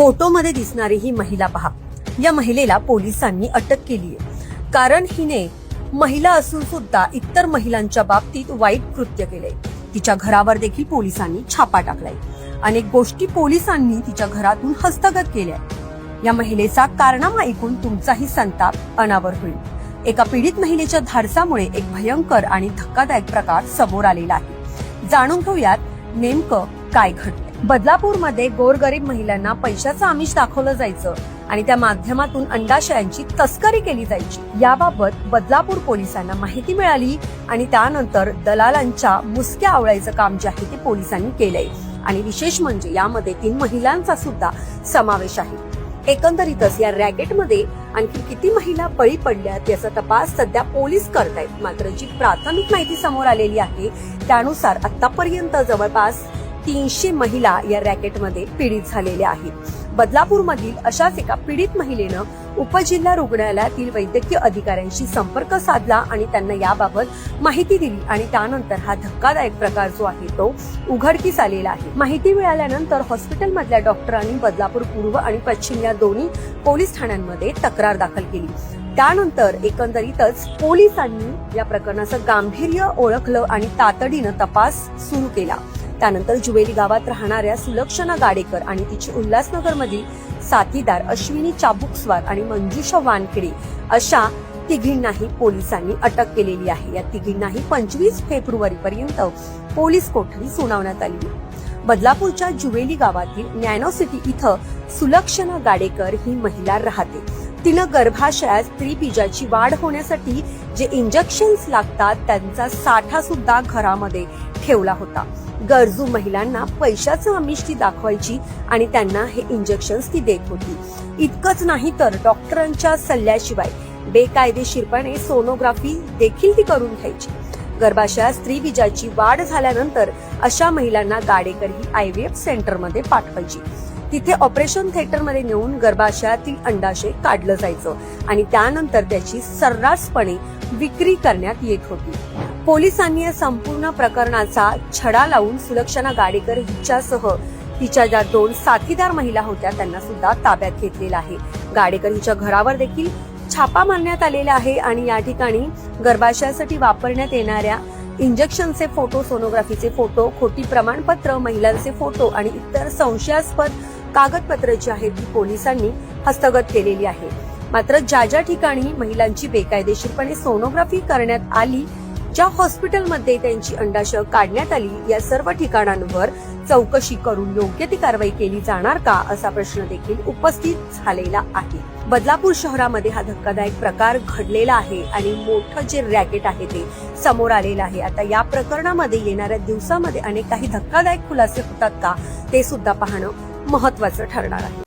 फोटोमध्ये दिसणारी ही महिला पहा. या महिलेला पोलिसांनी अटक केली आहे, कारण हिने महिला असून सुद्धा इतर महिलांच्या बाबतीत वाईट कृत्य केले. तिच्या घरावर देखील पोलिसांनी छापा टाकलाय. अनेक गोष्टी पोलिसांनी तिच्या घरातून हस्तगत केल्या. या महिलेचा कारनामा ऐकून तुमचाही संताप अनावर होईल. एका पीडित महिलेच्या धाडसामुळे एक भयंकर आणि धक्कादायक प्रकार समोर आलेला आहे. जाणून घेऊयात नेमकं काय घडलं. बदलापूरमध्ये गोरगरीब महिलांना पैशाचं आमिष दाखवलं जायचं आणि त्या माध्यमातून अंडाशयांची तस्करी केली जायची. याबाबत बदलापूर पोलिसांना माहिती मिळाली आणि त्यानंतर दलालांच्या मुसक्या आवळायचं काम जे आहे ते पोलिसांनी केलंय. आणि विशेष म्हणजे यामध्ये 3 महिलांचा सुद्धा समावेश आहे. एकंदरीतच या रॅकेटमध्ये आणखी किती महिला बळी पडल्यात याचा तपास सध्या पोलीस करतायत. मात्र जी प्राथमिक माहिती समोर आलेली आहे त्यानुसार आतापर्यंत जवळपास 300 महिला या रॅकेटमध्ये पीडित झालेल्या आहेत. बदलापूरमधील अशाच एका पीडित महिलेनं उपजिल्हा रुग्णालयातील वैद्यकीय अधिकाऱ्यांशी संपर्क साधला आणि त्यांना याबाबत माहिती दिली आणि त्यानंतर हा धक्कादायक प्रकार जो आहे तो उघडकीस आलेला आहे. माहिती मिळाल्यानंतर हॉस्पिटलमधल्या डॉक्टरांनी बदलापूर पूर्व आणि पश्चिम या दोन्ही पोलीस ठाण्यांमध्ये तक्रार दाखल केली. त्यानंतर एकंदरीतच पोलिसांनी या प्रकरणाचं गांभीर्य ओळखलं आणि तातडीनं तपास सुरू केला. त्यानंतर जुवेली गावात राहणाऱ्या सुलक्षणा गाडेकर आणि तिची उल्हासनगर मधील साथीदार अश्विनी चाबुकस्वार आणि मंजुषा वानखेडे अशा तिघींनाही पोलिसांनी अटक केलेली आहे. या तिघींनाही 25 फेब्रुवारी पर्यंत पोलीस कोठडी सुनावण्यात आली. बदलापूरच्या जुवेली गावातील नॅनो सिटी इथं सुलक्षणा गाडेकर ही महिला राहते. तिनं गर्भाशयात स्त्रीबीजाची वाढ होण्यासाठी जे इंजेक्शन्स लागतात त्यांचा साठा सुद्धा घरामध्ये ठेवला होता. गरजू महिलांना पैशाचं आमिष ती दाखवायची आणि त्यांना हे इंजेक्शन्स ती देत होती. इतकंच नाही तर डॉक्टरांच्या सल्ल्याशिवाय बेकायदेशीरपणे सोनोग्राफी देखील ती करून घ्यायची. गर्भाशयात स्त्रीबीजाची वाढ झाल्यानंतर अशा महिलांना गाडेकर ही IVF सेंटरमध्ये पाठवायची. तिथे ऑपरेशन थिएटरमध्ये नेऊन गर्भाशयातील अंडाशय काढलं जायचं आणि त्यानंतर त्याची सर्रासपणे विक्री करण्यात येत होती. पोलिसांनी या संपूर्ण प्रकरणाचा छडा लावून सुलक्षणा गाडेकर हिच्यासह तिच्या ज्या 2 साथीदार महिला होत्या त्यांना सुद्धा ताब्यात घेतलेला आहे. गाडेकर हिच्या घरावर देखील छापा मारण्यात आलेला आहे आणि या ठिकाणी गर्भाशयासाठी वापरण्यात येणाऱ्या इंजेक्शनचे फोटो, सोनोग्राफीचे फोटो, खोटी प्रमाणपत्र, महिलांचे फोटो आणि इतर संशयास्पद कागदपत्र जी आहेत ती पोलिसांनी हस्तगत केलेली आहे. मात्र ज्या ठिकाणी महिलांची बेकायदेशीरपणे सोनोग्राफी करण्यात आली, ज्या हॉस्पिटलमध्ये त्यांची अंडाशय काढण्यात आली, या सर्व ठिकाणांवर चौकशी करून योग्य ती कारवाई केली जाणार का असा प्रश्न देखील उपस्थित झालेला आहे. बदलापूर शहरामध्ये हा धक्कादायक प्रकार घडलेला आहे आणि मोठं जे रॅकेट आहे ते समोर आलेलं आहे. आता या प्रकरणामध्ये येणाऱ्या दिवसामध्ये अनेक काही धक्कादायक खुलासे होतात का ते सुद्धा पाहणं महत्वाचं ठरणार आहे.